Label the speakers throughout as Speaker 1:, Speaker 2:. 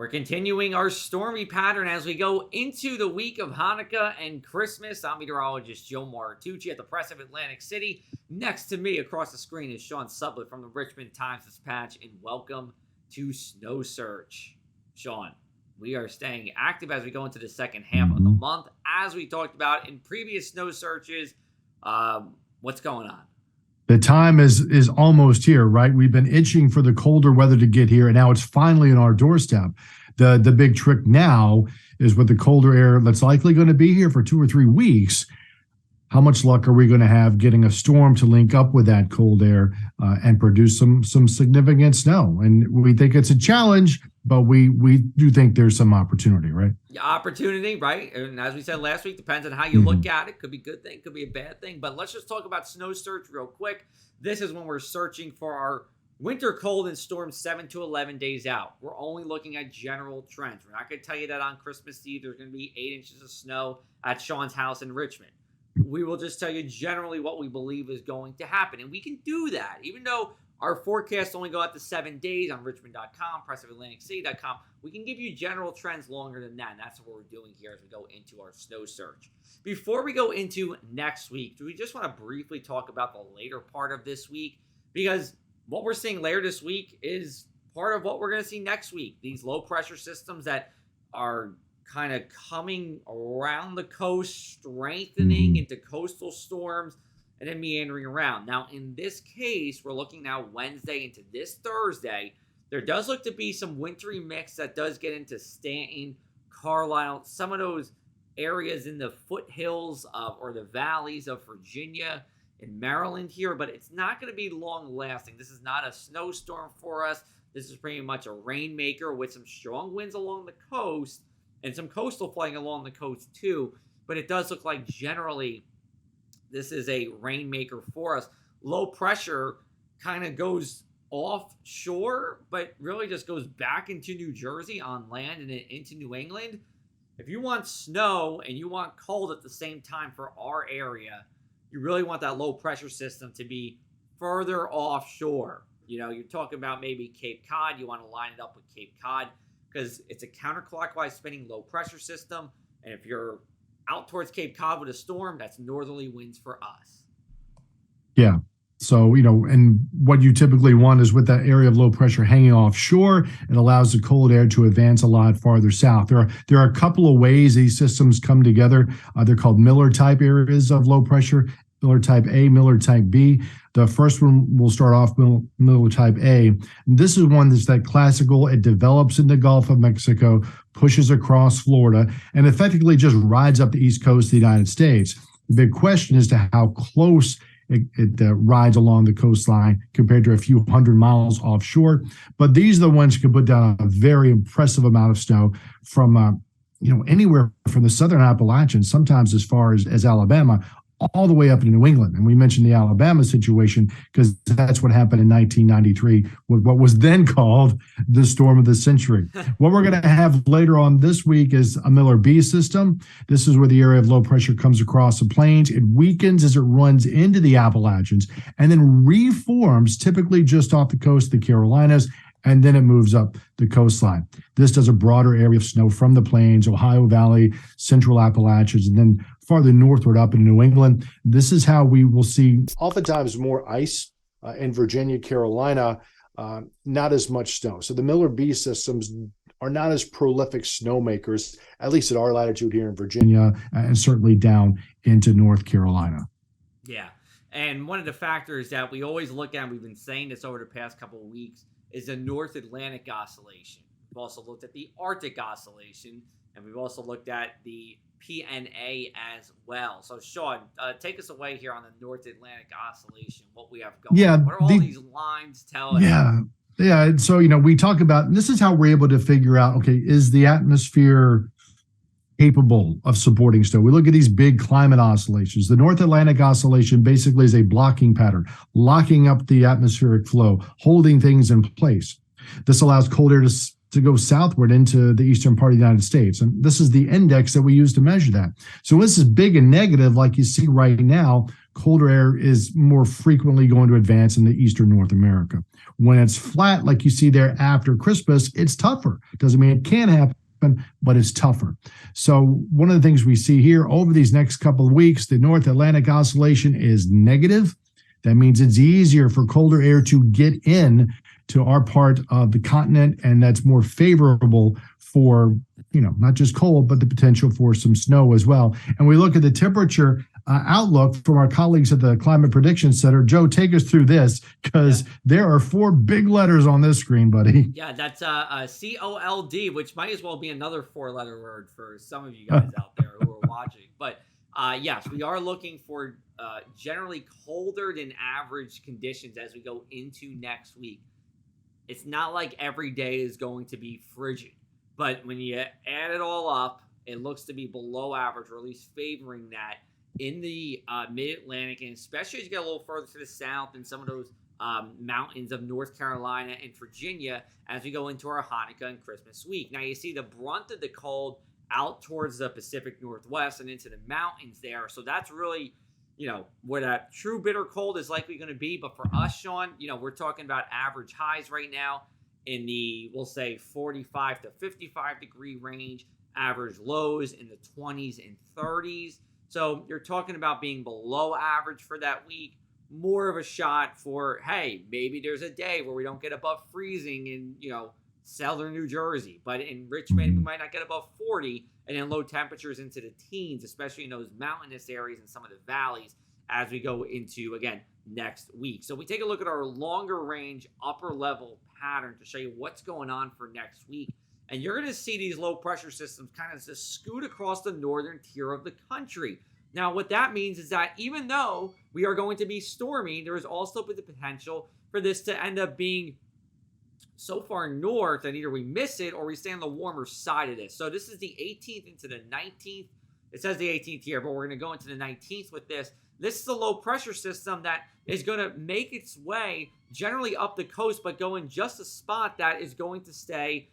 Speaker 1: We're continuing our stormy pattern as we go into the week of Hanukkah and Christmas. I'm meteorologist Joe Martucci at the Press of Atlantic City. Next to me across the screen is Sean Sublett from the Richmond Times-Dispatch, and welcome to Snow Search. Sean, we are staying active as we go into the second half of the month. As we talked about in previous Snow Searches, what's going on?
Speaker 2: The time is almost here, right? We've been itching for the colder weather to get here, and now it's finally on our doorstep. The big trick now is with the colder air that's likely going to be here for 2 or 3 weeks. How much luck are we going to have getting a storm to link up with that cold air and produce some significant snow? And we think it's a challenge, but we do think there's some opportunity, right?
Speaker 1: Opportunity, right? And as we said last week, depends on how you look at it. Could be a good thing, could be a bad thing. But let's just talk about Snow Search real quick. This is when we're searching for our winter cold and storms 7 to 11 days out. We're only looking at general trends. We're not going to tell you that on Christmas Eve there's going to be 8 inches of snow at Sean's house in Richmond. We will just tell you generally what we believe is going to happen. And we can do that. Even though our forecasts only go out to 7 days on richmond.com, pressofatlanticcity.com, we can give you general trends longer than that. And that's what we're doing here as we go into our Snow Search. Before we go into next week, do we just want to briefly talk about the later part of this week? Because what we're seeing later this week is part of what we're going to see next week. These low pressure systems that are kind of coming around the coast, strengthening into coastal storms, and then meandering around. Now, in this case, we're looking now Wednesday into this Thursday. There does look to be some wintry mix that does get into Stanton, Carlisle, some of those areas in the foothills or the valleys of Virginia and Maryland here, but it's not going to be long lasting. This is not a snowstorm for us. This is pretty much a rainmaker with some strong winds along the coast and some coastal flooding along the coast too. But it does look like generally this is a rainmaker for us. Low pressure kind of goes offshore, but really just goes back into New Jersey on land and then into New England. If you want snow and you want cold at the same time for our area, you really want that low pressure system to be further offshore. You know, you're talking about maybe Cape Cod. You want to line it up with Cape Cod because it's a counterclockwise spinning low pressure system. And if you're out towards Cape Cod with a storm, that's northerly winds for us.
Speaker 2: Yeah. So, and what you typically want is with that area of low pressure hanging offshore, it allows the cold air to advance a lot farther south. There are a couple of ways these systems come together. They're called Miller type areas of low pressure, Miller type A, Miller type B. The first one will start off Miller type A. This is one that's that classical. It develops in the Gulf of Mexico, pushes across Florida, and effectively just rides up the east coast of the United States. The big question is to how close it rides along the coastline compared to a few hundred miles offshore. But these are the ones who can put down a very impressive amount of snow from anywhere from the southern Appalachians, sometimes as far as Alabama, all the way up to New England. And we mentioned the Alabama situation because that's what happened in 1993 with what was then called the storm of the century. What we're going to have later on this week is a Miller B system. This is where the area of low pressure comes across the plains. It weakens as it runs into the Appalachians and then reforms typically just off the coast of the Carolinas, and then it moves up the coastline. This does a broader area of snow from the plains, Ohio Valley, central Appalachians, and then farther northward up in New England. This is how we will see oftentimes more ice in Virginia, Carolina, not as much snow. So the Miller B systems are not as prolific snowmakers, at least at our latitude here in Virginia, and certainly down into North Carolina.
Speaker 1: Yeah. And one of the factors that we always look at, and we've been saying this over the past couple of weeks, is the North Atlantic Oscillation. We've also looked at the Arctic Oscillation, and we've also looked at the PNA as well. So, Sean, take us away here on the North Atlantic Oscillation, what we have going.
Speaker 2: Yeah,
Speaker 1: what are all these lines telling us?
Speaker 2: Yeah. So, we talk about, this is how we're able to figure out, okay, is the atmosphere capable of supporting snow? We look at these big climate oscillations. The North Atlantic Oscillation basically is a blocking pattern, locking up the atmospheric flow, holding things in place. This allows cold air to to go southward into the eastern part of the United States. And this is the index that we use to measure that. So this is big and negative, like you see right now. Colder air is more frequently going to advance in the eastern North America. When it's flat, like you see there after Christmas, it's tougher. Doesn't mean it can't happen, but it's tougher. So one of the things we see here over these next couple of weeks, the North Atlantic oscillation is negative. That means it's easier for colder air to get in to our part of the continent, and that's more favorable for, not just cold, but the potential for some snow as well. And we look at the temperature outlook from our colleagues at the Climate Prediction Center. Joe, take us through this, because there are 4 big letters on this screen, buddy.
Speaker 1: Yeah, that's COLD, which might as well be another 4-letter word for some of you guys out there who are watching. But yes, we are looking for generally colder than average conditions as we go into next week. It's not like every day is going to be frigid, but when you add it all up, it looks to be below average, or at least favoring that in the mid-Atlantic, and especially as you get a little further to the south and some of those mountains of North Carolina and Virginia as we go into our Hanukkah and Christmas week. Now, you see the brunt of the cold out towards the Pacific Northwest and into the mountains there. So that's really, what a true bitter cold is likely going to be. But for us, Sean, we're talking about average highs right now in the, we'll say, 45 to 55 degree range, average lows in the 20s and 30s. So you're talking about being below average for that week. More of a shot for, hey, maybe there's a day where we don't get above freezing in, southern New Jersey. But in Richmond, we might not get above 40, and then low temperatures into the teens, especially in those mountainous areas and some of the valleys as we go into, again, next week. So we take a look at our longer range, upper level pattern to show you what's going on for next week. And you're going to see these low pressure systems kind of just scoot across the northern tier of the country. Now, what that means is that even though we are going to be stormy, there is also the potential for this to end up being so far north that either we miss it or we stay on the warmer side of this. So this is the 18th into the 19th. It says the 18th here, but we're going to go into the 19th with this. This is a low pressure system that is going to make its way generally up the coast, but go in just a spot that is going to stay,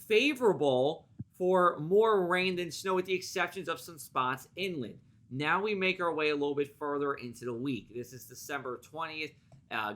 Speaker 1: favorable for more rain than snow, with the exceptions of some spots inland. Now we make our way a little bit further into the week. This is December 20th,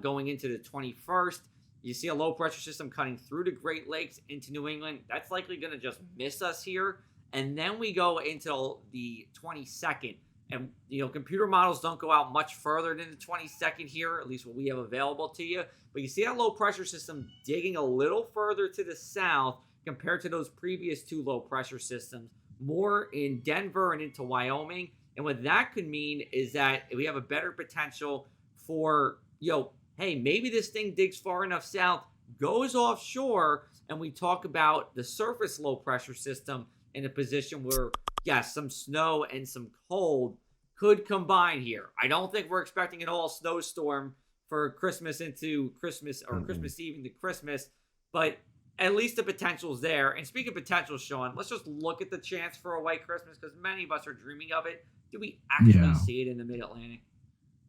Speaker 1: going into the 21st. You see a low pressure system cutting through the Great Lakes into New England. That's likely going to just miss us here. And then we go until the 22nd. And, computer models don't go out much further than the 22nd here, at least what we have available to you. But you see that low pressure system digging a little further to the south compared to those previous 2 low pressure systems, more in Denver and into Wyoming. And what that could mean is that we have a better potential for, hey, maybe this thing digs far enough south, goes offshore, and we talk about the surface low pressure system in a position where, yes, some snow and some cold could combine here. I don't think we're expecting an all snowstorm for Christmas into Christmas, or Christmas Eve into Christmas, but at least the potential's there. And speaking of potential, Sean, let's just look at the chance for a white Christmas, because many of us are dreaming of it. Do we actually see it in the Mid-Atlantic?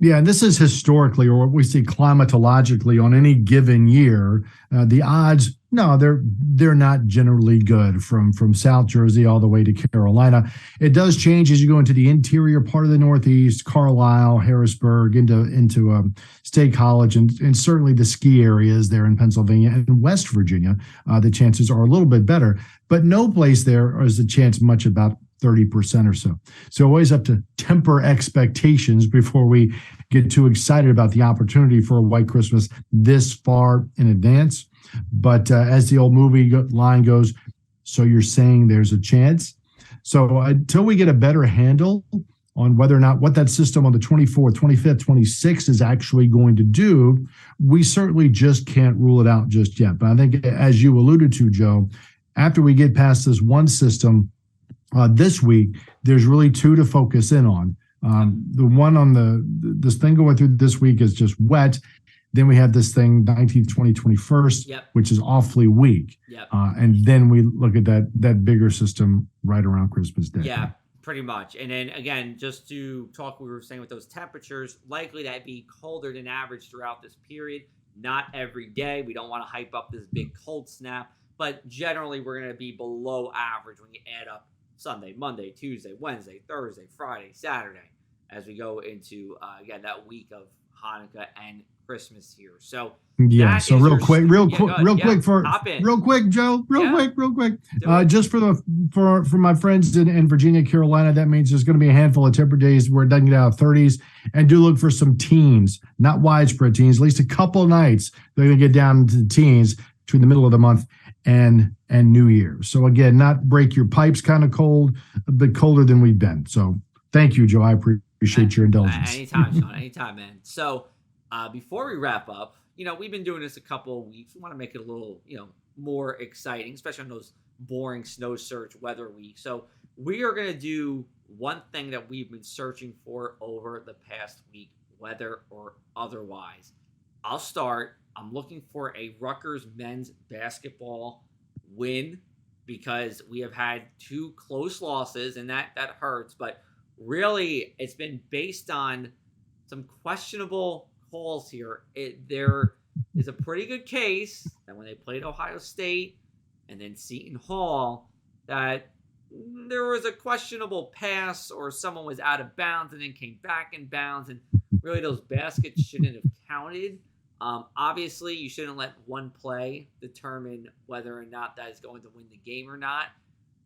Speaker 2: Yeah, and this is historically, or what we see climatologically on any given year. The odds, no, they're not generally good from South Jersey all the way to Carolina. It does change as you go into the interior part of the Northeast, Carlisle, Harrisburg, into State College, and certainly the ski areas there in Pennsylvania and West Virginia. The chances are a little bit better, but no place there is a chance much about 30% or so. So always have to temper expectations before we get too excited about the opportunity for a white Christmas this far in advance. But as the old movie line goes, so you're saying there's a chance? So until we get a better handle on whether or not what that system on the 24th, 25th, 26th is actually going to do, we certainly just can't rule it out just yet. But I think, as you alluded to, Joe, after we get past this one system, this week, there's really 2 to focus in on. The one on this thing going through this week is just wet. Then we have this thing 19th, 20th, 21st, which is awfully weak. And then we look at that bigger system right around Christmas Day.
Speaker 1: Yeah, pretty much. And then again, just to talk, we were saying with those temperatures, likely to be colder than average throughout this period. Not every day. We don't want to hype up this big cold snap. but generally we're going to be below average when you add up Sunday, Monday, Tuesday, Wednesday, Thursday, Friday, Saturday, as we go into again that week of Hanukkah and Christmas here. So
Speaker 2: Yeah.
Speaker 1: that
Speaker 2: So
Speaker 1: is
Speaker 2: real
Speaker 1: your
Speaker 2: quick,
Speaker 1: hop in.
Speaker 2: real quick, Joe, real quick.
Speaker 1: Do it.
Speaker 2: Just for my friends in Virginia, Carolina, that means there's going to be a handful of temperate days where it doesn't get out of 30s, and do look for some teens, not widespread teens, at least a couple of nights they're going to get down to the teens between the middle of the month and New Year. So again, not break your pipes kind of cold, but colder than we've been. So thank you, Joe. I appreciate your indulgence.
Speaker 1: Anytime, Sean. Anytime, man. So before we wrap up, we've been doing this a couple of weeks. We want to make it a little, more exciting, especially on those boring snow search weather weeks. So we are going to do one thing that we've been searching for over the past week, weather or otherwise. I'll start. I'm looking for a Rutgers men's basketball win because we have had 2 close losses, and that hurts. But really, it's been based on some questionable calls here. There is a pretty good case that when they played Ohio State and then Seton Hall, that there was a questionable pass or someone was out of bounds and then came back in bounds, and really those baskets shouldn't have counted. Obviously, you shouldn't let one play determine whether or not that is going to win the game or not,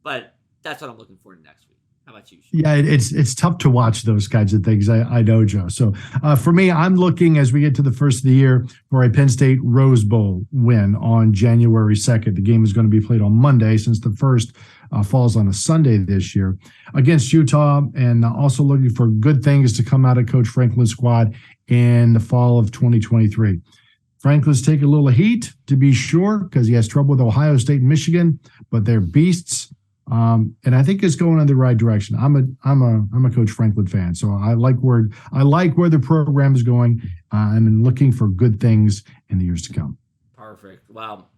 Speaker 1: but that's what I'm looking for next week. How about you, Sean?
Speaker 2: Yeah, it's tough to watch those kinds of things. I know, Joe. So for me, I'm looking as we get to the first of the year for a Penn State Rose Bowl win on January 2nd. The game is going to be played on Monday since the first falls on a Sunday this year against Utah, and also looking for good things to come out of Coach Franklin's squad in the fall of 2023. Franklin's taking a little heat, to be sure, because he has trouble with Ohio State and Michigan, but they're beasts. And I think it's going in the right direction. I'm a Coach Franklin fan, so I like where the program is going, and I'm looking for good things in the years to come.
Speaker 1: Perfect. Well,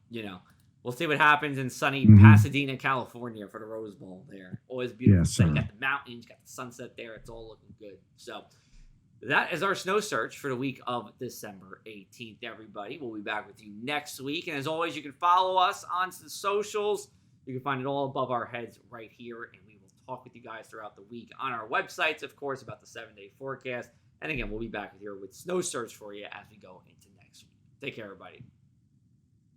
Speaker 1: we'll see what happens in sunny Pasadena, California for the Rose Bowl there. Always beautiful.
Speaker 2: Yes,
Speaker 1: You got the mountains, got the sunset there. It's all looking good. So that is our snow search for the week of December 18th, everybody. We'll be back with you next week. And as always, you can follow us on the socials. You can find it all above our heads right here. And we will talk with you guys throughout the week on our websites, of course, about the 7-day forecast. And again, we'll be back here with snow search for you as we go into next week. Take care, everybody.